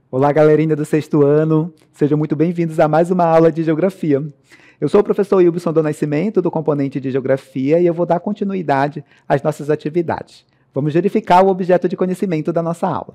Olá, galerinha do sexto ano. Sejam muito bem-vindos a mais uma aula de Geografia. Eu sou o professor Wilson do Nascimento, do componente de Geografia, e eu vou dar continuidade às nossas atividades. Vamos verificar o objeto de conhecimento da nossa aula.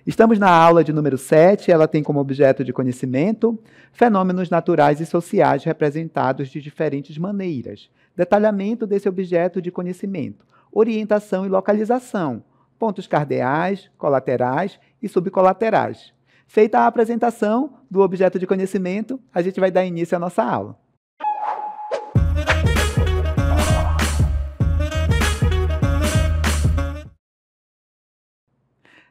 Estamos na aula de número 7, ela tem como objeto de conhecimento fenômenos naturais e sociais representados de diferentes maneiras, detalhamento desse objeto de conhecimento, orientação e localização, pontos cardeais, colaterais e subcolaterais. Feita a apresentação do objeto de conhecimento, a gente vai dar início à nossa aula.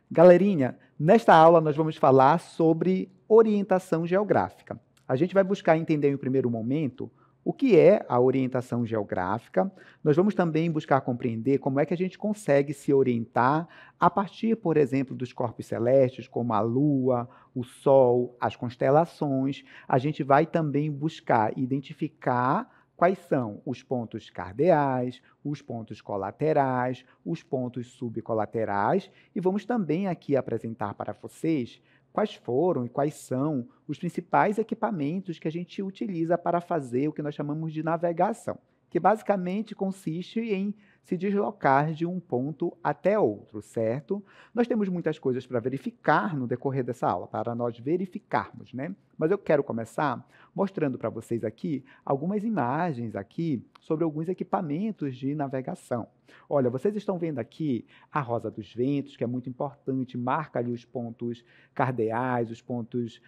Galerinha, nesta aula nós vamos falar sobre orientação geográfica. A gente vai buscar entender em primeiro momento o que é a orientação geográfica. Nós vamos também buscar compreender como é que a gente consegue se orientar a partir, por exemplo, dos corpos celestes, como a Lua, o Sol, as constelações. A gente vai também buscar identificar quais são os pontos cardeais, os pontos colaterais, os pontos subcolaterais, e vamos também aqui apresentar para vocês quais foram e quais são os principais equipamentos que a gente utiliza para fazer o que nós chamamos de navegação, que basicamente consiste em se deslocar de um ponto até outro, certo? Nós temos muitas coisas para verificar no decorrer dessa aula, para nós verificarmos, né? Mas eu quero começar mostrando para vocês aqui algumas imagens aqui sobre alguns equipamentos de navegação. Olha, vocês estão vendo aqui a rosa dos ventos, que é muito importante, marca ali os pontos cardeais, os pontos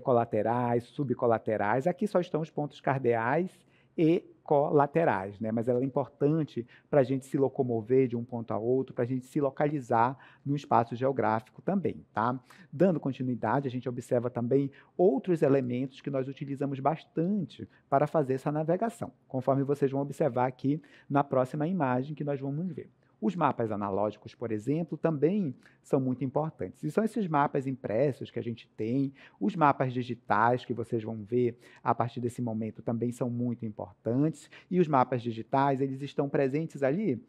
colaterais, subcolaterais. Aqui só estão os pontos cardeais e colaterais, né? Mas ela é importante para a gente se locomover de um ponto a outro, para a gente se localizar no espaço geográfico também, tá? Dando continuidade, a gente observa também outros elementos que nós utilizamos bastante para fazer essa navegação, conforme vocês vão observar aqui na próxima imagem que nós vamos ver. Os mapas analógicos, por exemplo, também são muito importantes. E são esses mapas impressos que a gente tem, os mapas digitais que vocês vão ver a partir desse momento também são muito importantes. E os mapas digitais, eles estão presentes ali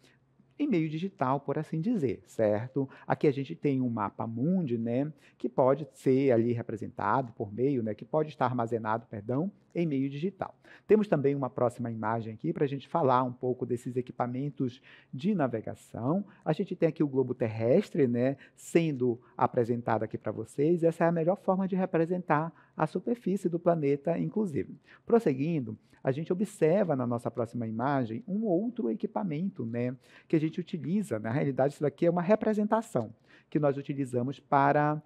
em meio digital, por assim dizer, certo? Aqui a gente tem um mapa mundi, né, que pode ser ali representado por meio, né, que pode estar armazenado, perdão, em meio digital. Temos também uma próxima imagem aqui para a gente falar um pouco desses equipamentos de navegação. A gente tem aqui o globo terrestre, né, sendo apresentado aqui para vocês. Essa é a melhor forma de representar a superfície do planeta, inclusive. Prosseguindo, a gente observa na nossa próxima imagem um outro equipamento, né, que a gente utiliza. Na realidade, isso daqui é uma representação que nós utilizamos para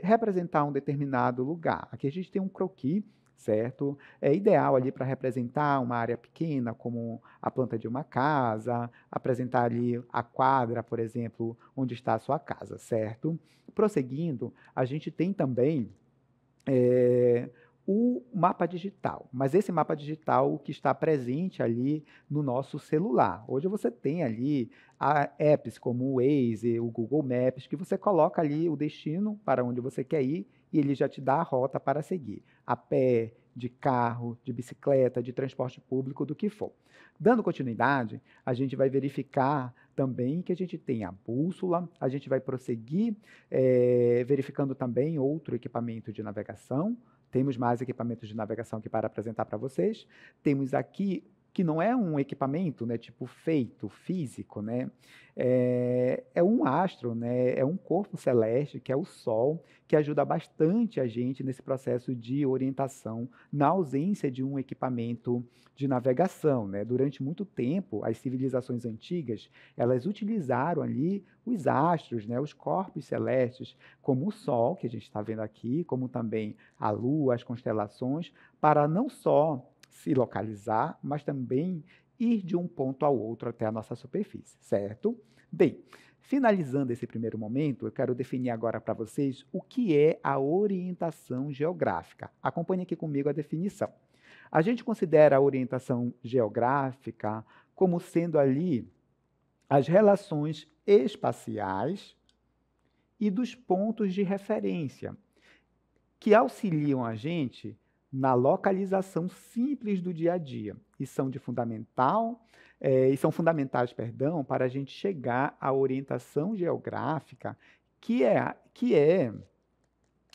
representar um determinado lugar. Aqui a gente tem um croquis, certo? É ideal ali para representar uma área pequena, como a planta de uma casa, apresentar ali a quadra, por exemplo, onde está a sua casa, certo? Prosseguindo, a gente tem também o mapa digital, mas esse mapa digital que está presente ali no nosso celular. Hoje você tem ali apps como o Waze, o Google Maps, que você coloca ali o destino para onde você quer ir e ele já te dá a rota para seguir, a pé, de carro, de bicicleta, de transporte público, do que for. Dando continuidade, a gente vai verificar também que a gente tem a bússola, a gente vai prosseguir verificando também outro equipamento de navegação. Temos mais equipamentos de navegação aqui para apresentar para vocês. Temos aqui, que não é um equipamento, né, tipo feito, físico, né? É um astro, né? É um corpo celeste, que é o Sol, que ajuda bastante a gente nesse processo de orientação, na ausência de um equipamento de navegação, né? Durante muito tempo, as civilizações antigas, elas utilizaram ali os astros, né? Os corpos celestes, como o Sol, que a gente está vendo aqui, como também a Lua, as constelações, para não só se localizar, mas também ir de um ponto ao outro até a nossa superfície, certo? Bem, finalizando esse primeiro momento, eu quero definir agora para vocês o que é a orientação geográfica. Acompanhe aqui comigo a definição. A gente considera a orientação geográfica como sendo ali as relações espaciais e dos pontos de referência que auxiliam a gente na localização simples do dia a dia e são fundamentais, para a gente chegar à orientação geográfica, que é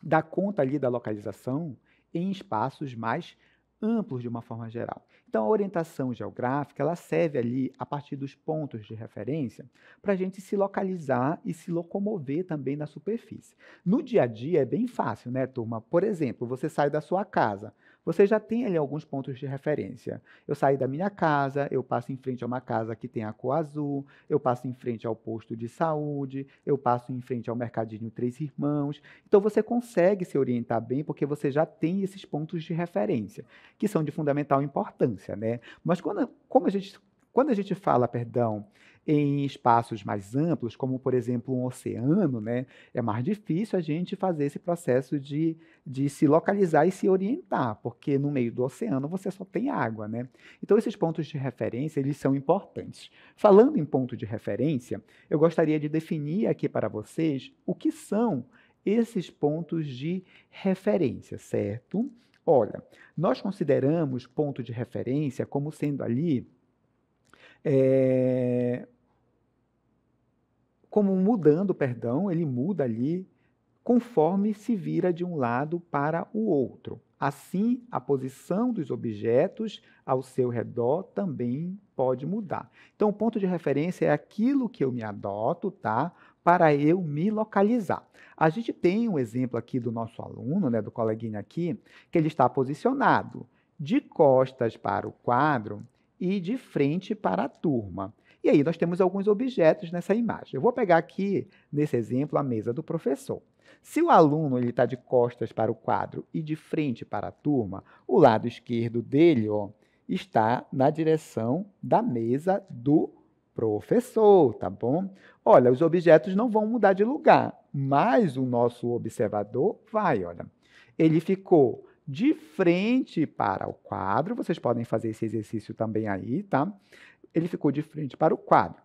dá conta ali da localização em espaços mais amplos de uma forma geral. Então, a orientação geográfica, ela serve ali, a partir dos pontos de referência, para a gente se localizar e se locomover também na superfície. No dia a dia é bem fácil, né, turma? Por exemplo, você sai da sua casa, você já tem ali alguns pontos de referência. Eu saí da minha casa, eu passo em frente a uma casa que tem a cor azul, eu passo em frente ao posto de saúde, eu passo em frente ao mercadinho Três Irmãos. Então, você consegue se orientar bem porque você já tem esses pontos de referência, que são de fundamental importância, né? Mas quando a gente fala, perdão, em espaços mais amplos, como, por exemplo, um oceano, né, é mais difícil a gente fazer esse processo de se localizar e se orientar, porque no meio do oceano você só tem água, né? Então, esses pontos de referência, eles são importantes. Falando em ponto de referência, eu gostaria de definir aqui para vocês o que são esses pontos de referência, certo? Olha, nós consideramos ponto de referência como sendo ali, é, como mudando, perdão, ele muda ali conforme se vira de um lado para o outro. Assim, a posição dos objetos ao seu redor também pode mudar. Então, o ponto de referência é aquilo que eu me adoto, tá? Para eu me localizar. A gente tem um exemplo aqui do nosso aluno, né, do coleguinha aqui, que ele está posicionado de costas para o quadro e de frente para a turma. E aí, nós temos alguns objetos nessa imagem. Eu vou pegar aqui, nesse exemplo, a mesa do professor. Se o aluno está de costas para o quadro e de frente para a turma, o lado esquerdo dele, ó, está na direção da mesa do professor, tá bom? Olha, os objetos não vão mudar de lugar, mas o nosso observador vai, olha. Ele ficou de frente para o quadro, vocês podem fazer esse exercício também aí, tá? Ele ficou de frente para o quadro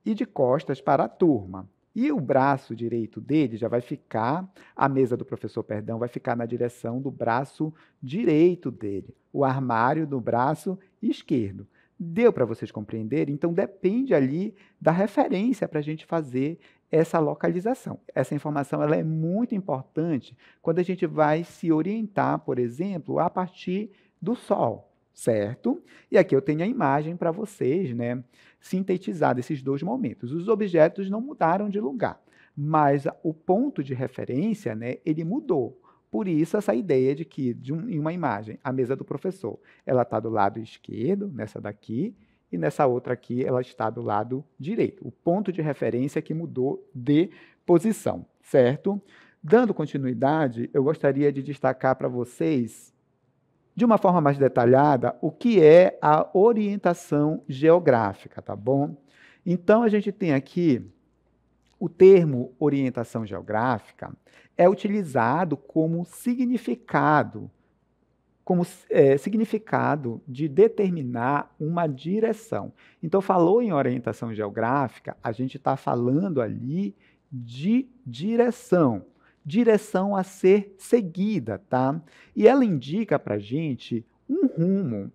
e de costas para a turma. E o braço direito dele já vai ficar, a mesa do professor, perdão, vai ficar na direção do braço direito dele, o armário do braço esquerdo. Deu para vocês compreenderem? Então, depende ali da referência para a gente fazer essa localização. Essa informação ela é muito importante quando a gente vai se orientar, por exemplo, a partir do Sol, certo? E aqui eu tenho a imagem para vocês, né, sintetizar desses dois momentos. Os objetos não mudaram de lugar, mas o ponto de referência, né, ele mudou. Por isso, essa ideia de que, em uma imagem, a mesa do professor, ela está do lado esquerdo, nessa daqui, e nessa outra aqui, ela está do lado direito. O ponto de referência que mudou de posição, certo? Dando continuidade, eu gostaria de destacar para vocês, de uma forma mais detalhada, o que é a orientação geográfica, tá bom? Então, a gente tem aqui o termo orientação geográfica é utilizado como significado de determinar uma direção. Então, falou em orientação geográfica, a gente está falando ali de direção. Direção a ser seguida, tá? E ela indica para a gente um rumo.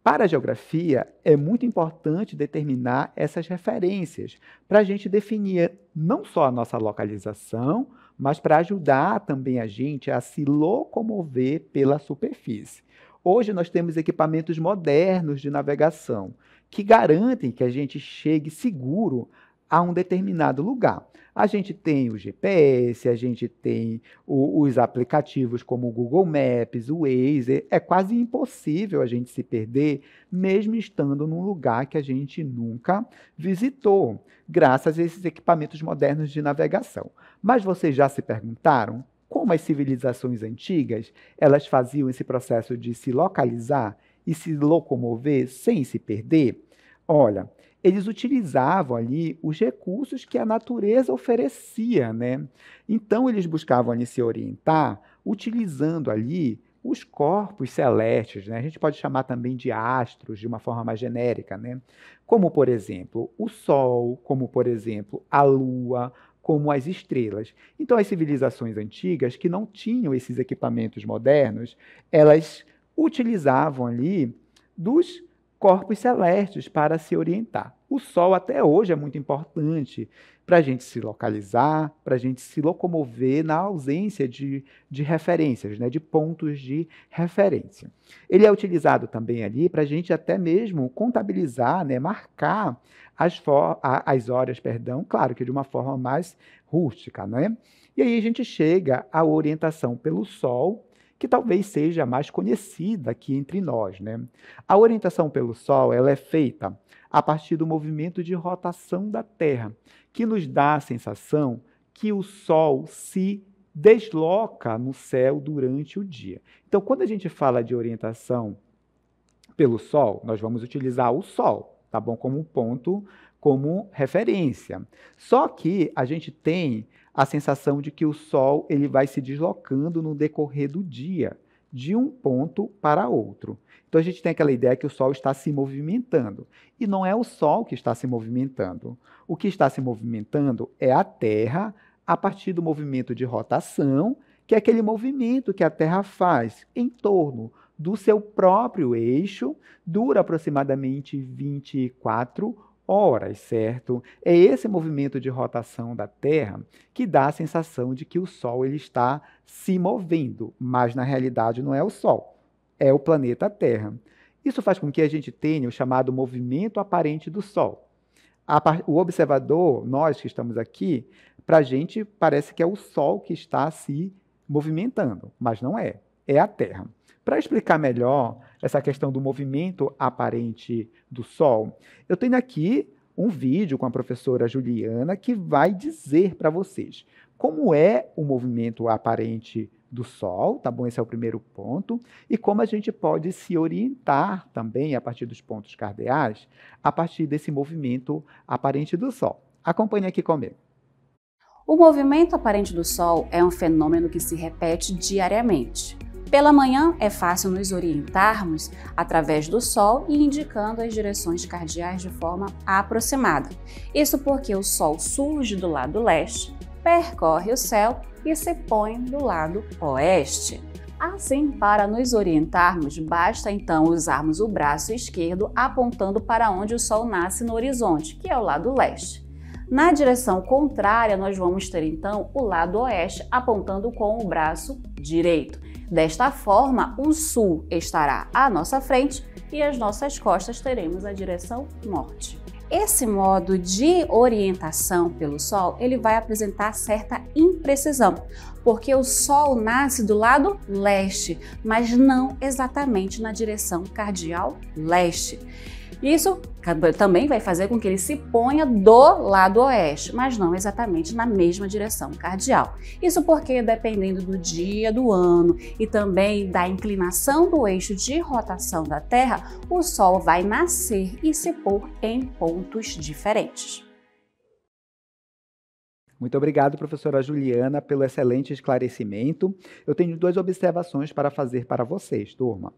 Para a geografia, é muito importante determinar essas referências para a gente definir não só a nossa localização, mas para ajudar também a gente a se locomover pela superfície. Hoje nós temos equipamentos modernos de navegação que garantem que a gente chegue seguro a um determinado lugar. A gente tem o GPS, a gente tem os aplicativos como o Google Maps, o Waze. É quase impossível a gente se perder, mesmo estando num lugar que a gente nunca visitou, graças a esses equipamentos modernos de navegação. Mas vocês já se perguntaram como as civilizações antigas elas faziam esse processo de se localizar e se locomover sem se perder? Olha, eles utilizavam ali os recursos que a natureza oferecia, né? Então, eles buscavam ali se orientar utilizando ali os corpos celestes, né? A gente pode chamar também de astros, de uma forma mais genérica, né? Como, por exemplo, o Sol, como, por exemplo, a Lua, como as estrelas. Então, as civilizações antigas, que não tinham esses equipamentos modernos, elas utilizavam ali dos corpos celestes para se orientar. O Sol até hoje é muito importante para a gente se localizar, para a gente se locomover na ausência de referências, né, de pontos de referência. Ele é utilizado também ali para a gente até mesmo contabilizar, né, marcar as horas, perdão, claro que de uma forma mais rústica, né? E aí a gente chega à orientação pelo Sol, que talvez seja a mais conhecida aqui entre nós, né? A orientação pelo Sol, ela é feita a partir do movimento de rotação da Terra, que nos dá a sensação que o Sol se desloca no céu durante o dia. Então, quando a gente fala de orientação pelo Sol, nós vamos utilizar o Sol, tá bom? Como ponto, como referência. Só que a gente tem a sensação de que o Sol ele vai se deslocando no decorrer do dia, de um ponto para outro. Então a gente tem aquela ideia que o Sol está se movimentando. E não é o Sol que está se movimentando. O que está se movimentando é a Terra a partir do movimento de rotação, que é aquele movimento que a Terra faz em torno do seu próprio eixo, dura aproximadamente 24 horas, certo? É esse movimento de rotação da Terra que dá a sensação de que o Sol ele está se movendo, mas na realidade não é o Sol, é o planeta Terra. Isso faz com que a gente tenha o chamado movimento aparente do Sol. O observador, nós que estamos aqui, para a gente parece que é o Sol que está se movimentando, mas não é, é a Terra. Para explicar melhor essa questão do movimento aparente do Sol, eu tenho aqui um vídeo com a professora Juliana que vai dizer para vocês como é o movimento aparente do Sol, tá bom? Esse é o primeiro ponto, e como a gente pode se orientar também a partir dos pontos cardeais, a partir desse movimento aparente do Sol. Acompanhe aqui comigo. O movimento aparente do Sol é um fenômeno que se repete diariamente. Pela manhã, é fácil nos orientarmos através do Sol e indicando as direções cardeais de forma aproximada. Isso porque o Sol surge do lado leste, percorre o céu e se põe do lado oeste. Assim, para nos orientarmos, basta então usarmos o braço esquerdo apontando para onde o Sol nasce no horizonte, que é o lado leste. Na direção contrária, nós vamos ter então o lado oeste apontando com o braço direito. Desta forma, o sul estará à nossa frente e às nossas costas teremos a direção norte. Esse modo de orientação pelo Sol, ele vai apresentar certa imprecisão, porque o Sol nasce do lado leste, mas não exatamente na direção cardial leste. Isso também vai fazer com que ele se ponha do lado oeste, mas não exatamente na mesma direção cardial. Isso porque, dependendo do dia do ano e também da inclinação do eixo de rotação da Terra, o Sol vai nascer e se pôr em pontos diferentes. Muito obrigado, professora Juliana, pelo excelente esclarecimento. Eu tenho duas observações para fazer para vocês, turma.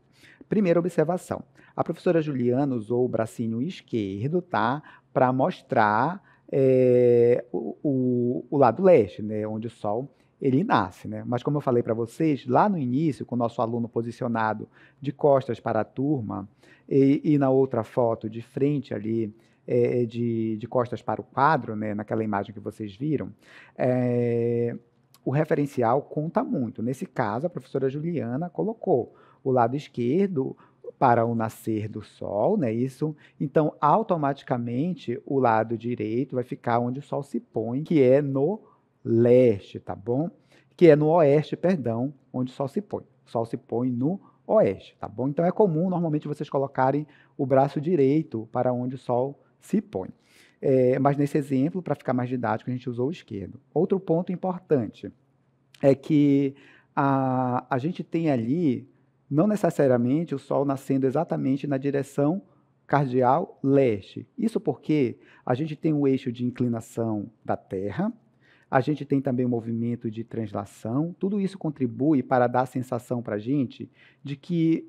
Primeira observação. A professora Juliana usou o bracinho esquerdo, tá? Para mostrar o lado leste, né? Onde o Sol ele nasce, né? Mas como eu falei para vocês, lá no início, com o nosso aluno posicionado de costas para a turma, e na outra foto, de frente ali, de costas para o quadro, né, naquela imagem que vocês viram, o referencial conta muito. Nesse caso, a professora Juliana colocou o lado esquerdo para o nascer do Sol, né, isso? Então, automaticamente, o lado direito vai ficar onde o Sol se põe, que é no leste, tá bom? Que é no oeste, perdão, onde o Sol se põe. O Sol se põe no oeste, tá bom? Então, é comum, normalmente, vocês colocarem o braço direito para onde o Sol se põe. Mas nesse exemplo, para ficar mais didático, a gente usou o esquerdo. Outro ponto importante é que a gente tem ali, não necessariamente, o Sol nascendo exatamente na direção cardial leste. Isso porque a gente tem um eixo de inclinação da Terra, a gente tem também o movimento de translação, tudo isso contribui para dar a sensação para a gente de que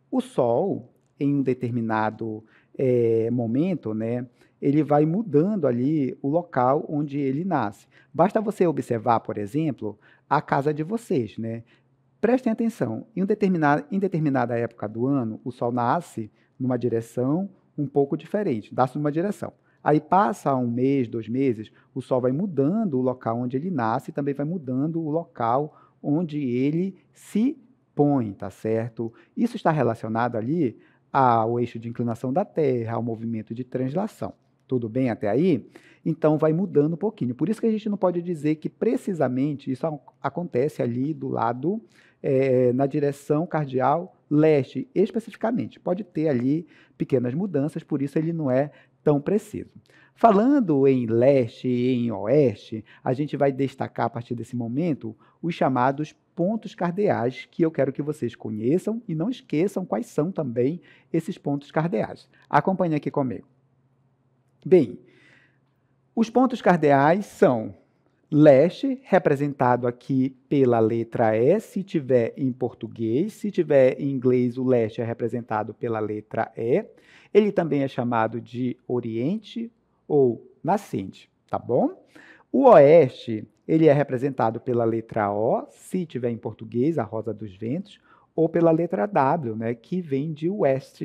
o Sol, em um determinado momento, né, ele vai mudando ali o local onde ele nasce. Basta você observar, por exemplo, a casa de vocês, né? Prestem atenção, em determinada época do ano, o Sol nasce numa direção, um pouco diferente, dá-se uma direção. Aí passa 1 mês, 2 meses, o Sol vai mudando o local onde ele nasce e também vai mudando o local onde ele se põe, tá certo? Isso está relacionado ali ao eixo de inclinação da Terra, ao movimento de translação. Tudo bem até aí? Então, vai mudando um pouquinho. Por isso que a gente não pode dizer que precisamente isso acontece ali do lado, na direção cardial leste, especificamente. Pode ter ali pequenas mudanças, por isso ele não é tão preciso. Falando em leste e em oeste, a gente vai destacar a partir desse momento os chamados pontos cardeais, que eu quero que vocês conheçam e não esqueçam quais são também esses pontos cardeais. Acompanhe aqui comigo. Bem, os pontos cardeais são leste, representado aqui pela letra E, se tiver em português. Se tiver em inglês, o leste é representado pela letra E. Ele também é chamado de oriente ou nascente, tá bom? O oeste, ele é representado pela letra O, se tiver em português, a rosa dos ventos, ou pela letra W, né, que vem de west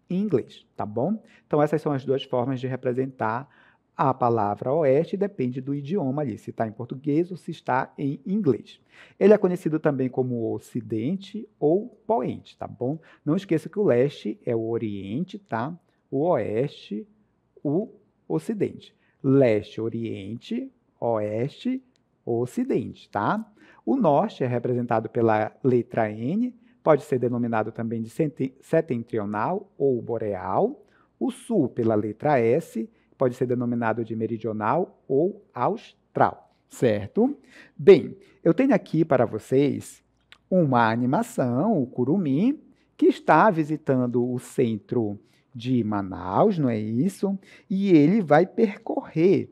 em inglês, tá bom? Então, essas são as duas formas de representar a palavra oeste, depende do idioma ali, se está em português ou se está em inglês. Ele é conhecido também como ocidente ou poente, tá bom? Não esqueça que o leste é o oriente, tá? O oeste, o ocidente. Leste, oriente, oeste, ocidente, tá? O norte é representado pela letra N, pode ser denominado também de setentrional ou boreal. O sul, pela letra S, pode ser denominado de meridional ou austral, certo? Bem, eu tenho aqui para vocês uma animação, o Curumim, que está visitando o centro de Manaus, não é isso? E ele vai percorrer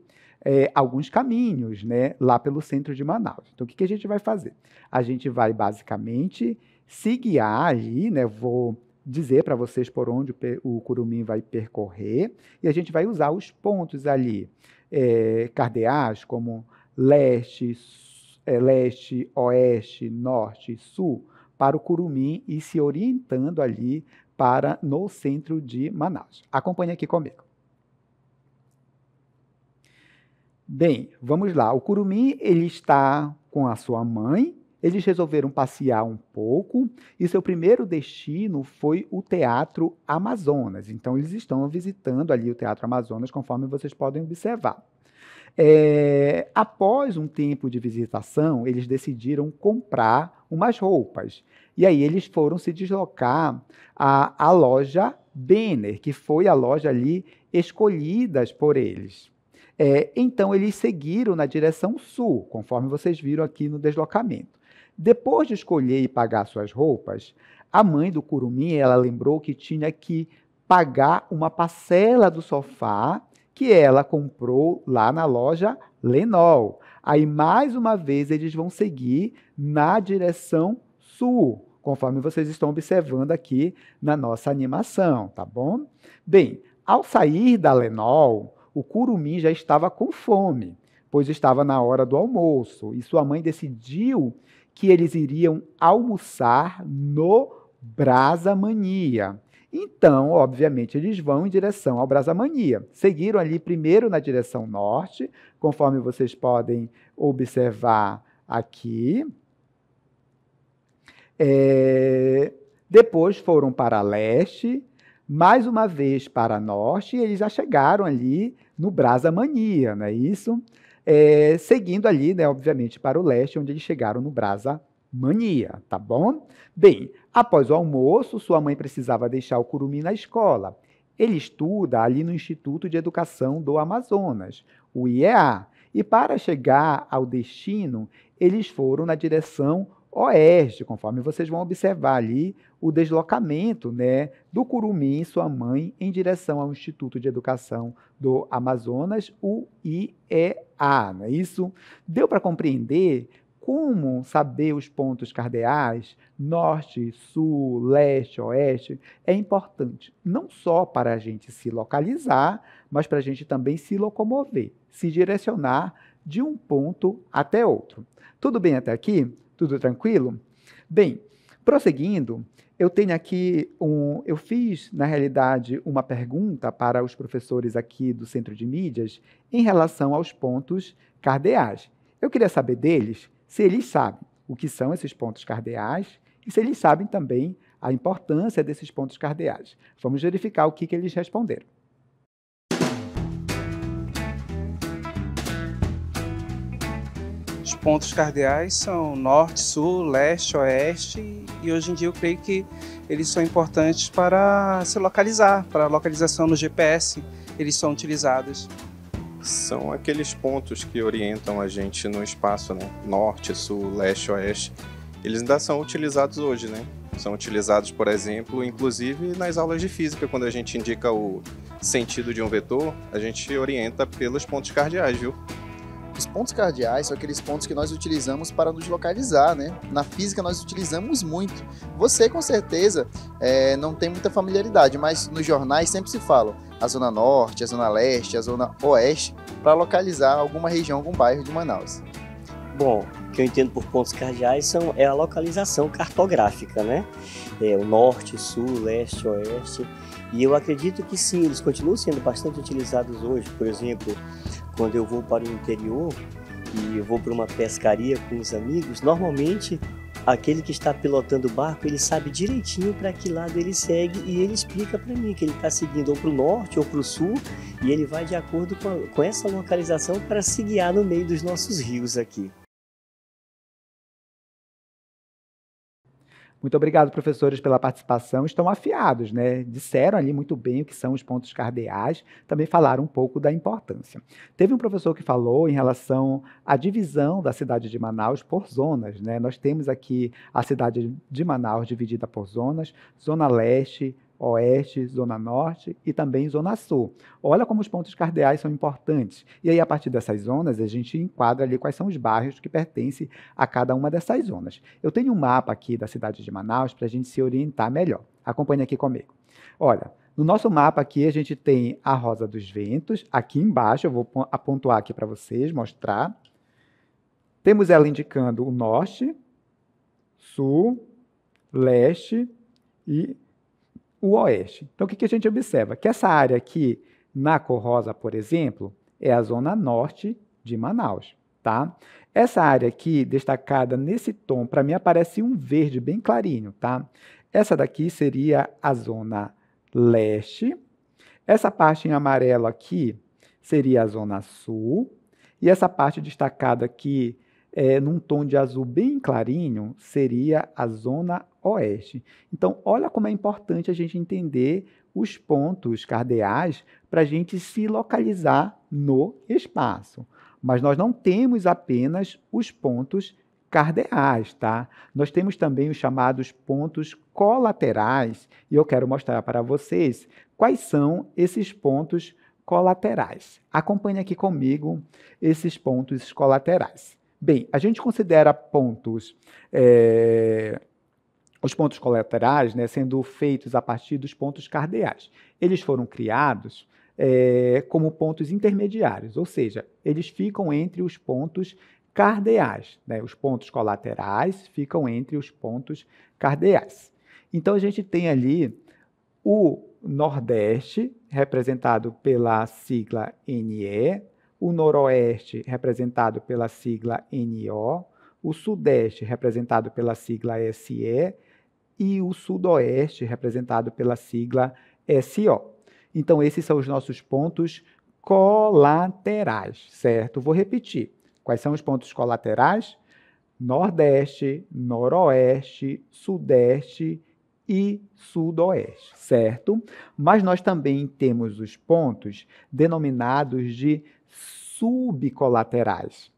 alguns caminhos, né, lá pelo centro de Manaus. Então, o que a gente vai fazer? A gente vai, basicamente, se guiar aí, né, vou dizer para vocês por onde o Curumim vai percorrer, e a gente vai usar os pontos ali, cardeais, como leste, oeste, norte e sul, para o Curumim e se orientando ali para no centro de Manaus. Acompanhe aqui comigo. Bem, vamos lá. O Curumim, ele está com a sua mãe. Eles resolveram passear um pouco e seu primeiro destino foi o Teatro Amazonas. Então, eles estão visitando ali o Teatro Amazonas, conforme vocês podem observar. Após um tempo de visitação, eles decidiram comprar umas roupas. E aí eles foram se deslocar à loja Benner, que foi a loja ali escolhida por eles. Então, eles seguiram na direção sul, conforme vocês viram aqui no deslocamento. Depois de escolher e pagar suas roupas, a mãe do Curumim, ela lembrou que tinha que pagar uma parcela do sofá que ela comprou lá na loja Lenol. Aí, mais uma vez, eles vão seguir na direção sul, conforme vocês estão observando aqui na nossa animação, tá bom? Bem, ao sair da Lenol, o Curumim já estava com fome, pois estava na hora do almoço, e sua mãe decidiu que eles iriam almoçar no Brasa Mania. Então, obviamente, eles vão em direção ao Brasa Mania. Seguiram ali primeiro na direção norte, conforme vocês podem observar aqui. Depois foram para leste, mais uma vez para norte, e eles já chegaram ali no Brasa Mania, não é isso? Seguindo ali, né, obviamente, para o leste, onde eles chegaram no Brasa Mania, tá bom? Bem, após o almoço, sua mãe precisava deixar o Curumim na escola. Ele estuda ali no Instituto de Educação do Amazonas, o IEA, e para chegar ao destino, eles foram na direção oeste, conforme vocês vão observar ali o deslocamento, né, do Curumim e sua mãe em direção ao Instituto de Educação do Amazonas, o IEA, não é isso? Deu para compreender como saber os pontos cardeais, norte, sul, leste, oeste, é importante, não só para a gente se localizar, mas para a gente também se locomover, se direcionar de um ponto até outro. Tudo bem até aqui? Tudo tranquilo? Bem, prosseguindo, Eu tenho aqui eu fiz, na realidade, uma pergunta para os professores aqui do Centro de Mídias em relação aos pontos cardeais. Eu queria saber deles se eles sabem o que são esses pontos cardeais e se eles sabem também a importância desses pontos cardeais. Vamos verificar o que eles responderam. Os pontos cardeais são norte, sul, leste, oeste, e hoje em dia eu creio que eles são importantes para se localizar, para a localização no GPS, eles são utilizados. São aqueles pontos que orientam a gente no espaço, né? Norte, sul, leste, oeste. Eles ainda são utilizados hoje, né? São utilizados, por exemplo, inclusive nas aulas de física, quando a gente indica o sentido de um vetor, a gente orienta pelos pontos cardeais, viu? Os pontos cardeais são aqueles pontos que nós utilizamos para nos localizar, né? Na física nós utilizamos muito. Você, com certeza, não tem muita familiaridade, mas nos jornais sempre se fala a zona norte, a zona leste, a zona oeste, para localizar alguma região, algum bairro de Manaus. Bom, o que eu entendo por pontos cardeais é a localização cartográfica, né? O norte, sul, leste, oeste. E eu acredito que sim, eles continuam sendo bastante utilizados hoje. Por exemplo, quando eu vou para o interior e eu vou para uma pescaria com os amigos, normalmente aquele que está pilotando o barco, ele sabe direitinho para que lado ele segue e ele explica para mim que ele está seguindo ou para o norte ou para o sul e ele vai de acordo com essa localização para se guiar no meio dos nossos rios aqui. Muito obrigado, professores, pela participação. Estão afiados, né? Disseram ali muito bem o que são os pontos cardeais, também falaram um pouco da importância. Teve um professor que falou em relação à divisão da cidade de Manaus por zonas, né? Nós temos aqui a cidade de Manaus dividida por zonas, zona leste, oeste, zona norte e também zona sul. Olha como os pontos cardeais são importantes. E aí, a partir dessas zonas, a gente enquadra ali quais são os bairros que pertencem a cada uma dessas zonas. Eu tenho um mapa aqui da cidade de Manaus para a gente se orientar melhor. Acompanhe aqui comigo. Olha, no nosso mapa aqui a gente tem a Rosa dos Ventos. Aqui embaixo, eu vou apontar aqui para vocês, mostrar. Temos ela indicando o norte, sul, leste e o oeste. Então, o que a gente observa? Que essa área aqui, na cor rosa, por exemplo, é a zona norte de Manaus, tá? Essa área aqui, destacada nesse tom, para mim aparece um verde bem clarinho, tá? Essa daqui seria a zona leste. Essa parte em amarelo aqui seria a zona sul. E essa parte destacada aqui, num tom de azul bem clarinho, seria a zona oeste. Então, olha como é importante a gente entender os pontos cardeais para a gente se localizar no espaço. Mas nós não temos apenas os pontos cardeais, tá? Nós temos também os chamados pontos colaterais, e eu quero mostrar para vocês quais são esses pontos colaterais. Acompanhe aqui comigo esses pontos colaterais. Bem, a gente considera pontos, os pontos colaterais, né, sendo feitos a partir dos pontos cardeais. Eles foram criados como pontos intermediários, ou seja, eles ficam entre os pontos cardeais, né? Os pontos colaterais ficam entre os pontos cardeais. Então, a gente tem ali o Nordeste, representado pela sigla NE, o Noroeste, representado pela sigla NO, o Sudeste, representado pela sigla SE, e o Sudoeste, representado pela sigla SO. Então, esses são os nossos pontos colaterais, certo? Vou repetir. Quais são os pontos colaterais? Nordeste, Noroeste, Sudeste e Sudoeste, certo? Mas nós também temos os pontos denominados de subcolaterais.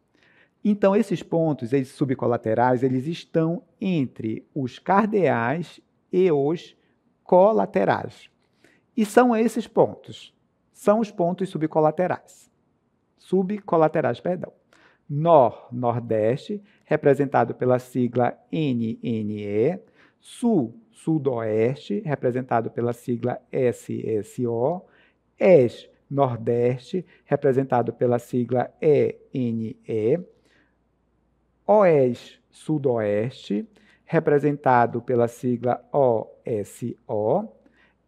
Então, esses pontos, esses subcolaterais, eles estão entre os cardeais e os colaterais. E são esses pontos, são os pontos subcolaterais. Subcolaterais, perdão. Nordeste, representado pela sigla NNE, Sudoeste, representado pela sigla SSO, Nordeste, representado pela sigla ENE, Sudoeste, representado pela sigla OSO,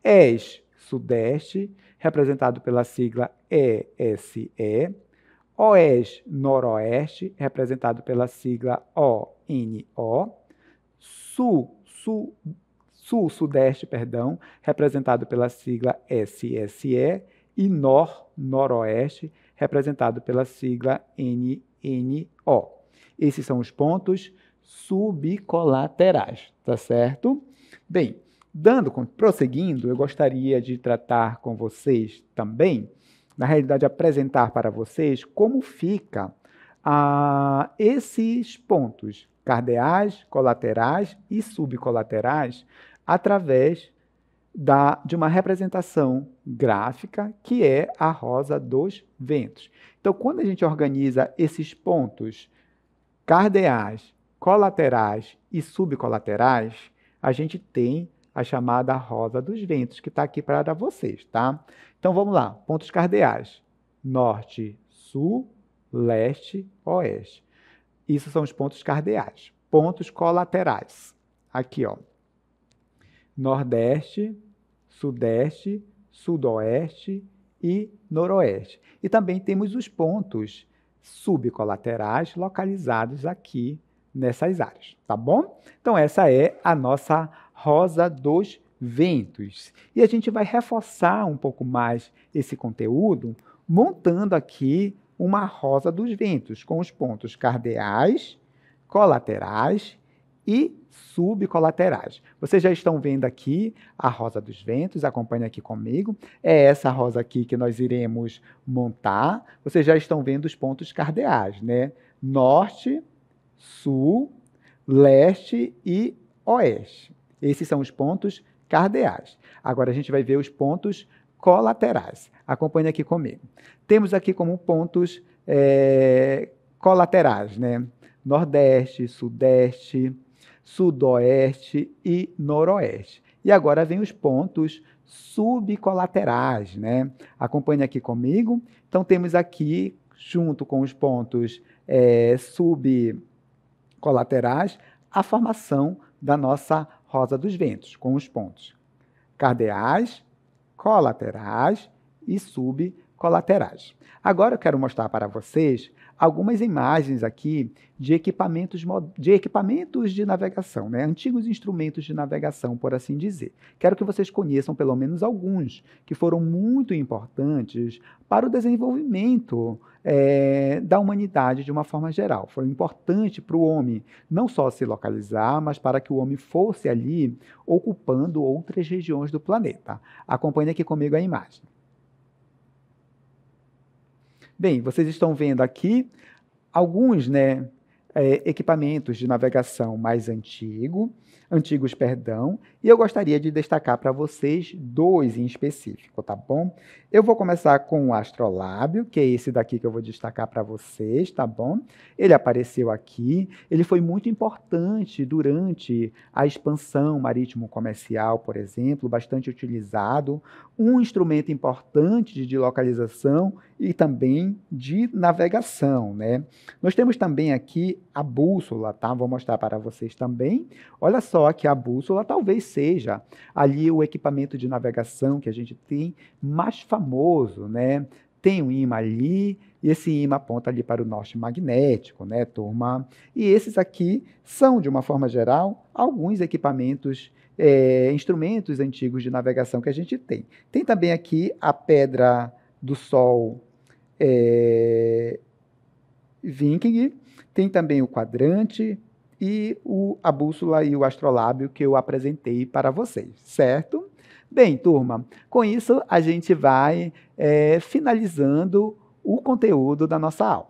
ES Sudeste, representado pela sigla ESE, OES Noroeste, representado pela sigla ONO, Sul-Sudeste, representado pela sigla SSE, e Noroeste, representado pela sigla NNO. Esses são os pontos subcolaterais, tá certo? Bem, prosseguindo, eu gostaria de tratar com vocês também, na realidade, apresentar para vocês como fica esses pontos cardeais, colaterais e subcolaterais através de uma representação gráfica que é a rosa dos ventos. Então, quando a gente organiza esses pontos cardeais, colaterais e subcolaterais, a gente tem a chamada rosa dos ventos, que está aqui para vocês, tá? Então, vamos lá. Pontos cardeais. Norte, sul, leste, oeste. Isso são os pontos cardeais. Pontos colaterais. Aqui, ó. Nordeste, sudeste, sudoeste e noroeste. E também temos os pontos subcolaterais localizados aqui nessas áreas, tá bom? Então, essa é a nossa rosa dos ventos. E a gente vai reforçar um pouco mais esse conteúdo montando aqui uma rosa dos ventos com os pontos cardeais, colaterais e subcolaterais. Vocês já estão vendo aqui a rosa dos ventos, acompanhe aqui comigo. É essa rosa aqui que nós iremos montar. Vocês já estão vendo os pontos cardeais, né? Norte, sul, leste e oeste. Esses são os pontos cardeais. Agora a gente vai ver os pontos colaterais. Acompanhe aqui comigo. Temos aqui como pontos colaterais, né? Nordeste, sudeste, sudoeste e noroeste. E agora vem os pontos subcolaterais, né? Acompanhe aqui comigo. Então, temos aqui, junto com os pontos subcolaterais, a formação da nossa rosa dos ventos, com os pontos cardeais, colaterais e subcolaterais. Agora eu quero mostrar para vocês algumas imagens aqui de equipamentos de navegação, né? Antigos instrumentos de navegação, por assim dizer. Quero que vocês conheçam pelo menos alguns que foram muito importantes para o desenvolvimento da humanidade de uma forma geral. Foram importantes para o homem não só se localizar, mas para que o homem fosse ali ocupando outras regiões do planeta. Acompanhe aqui comigo a imagem. Bem, vocês estão vendo aqui alguns, né, equipamentos de navegação mais antigos, e eu gostaria de destacar para vocês dois em específico, tá bom? Eu vou começar com o astrolábio, que é esse daqui que eu vou destacar para vocês, tá bom? Ele apareceu aqui, ele foi muito importante durante a expansão marítimo-comercial, por exemplo, bastante utilizado, um instrumento importante de localização e também de navegação, né? Nós temos também aqui a bússola, tá? Vou mostrar para vocês também. Olha só que a bússola talvez seja ali o equipamento de navegação que a gente tem mais famoso, né? Tem um ímã ali, e esse ímã aponta ali para o norte magnético, né, turma? E esses aqui são, de uma forma geral, alguns equipamentos, instrumentos antigos de navegação que a gente tem. Tem também aqui a pedra do Sol Viking, tem também o quadrante e a bússola e o astrolábio que eu apresentei para vocês, certo? Bem, turma, com isso a gente vai finalizando o conteúdo da nossa aula.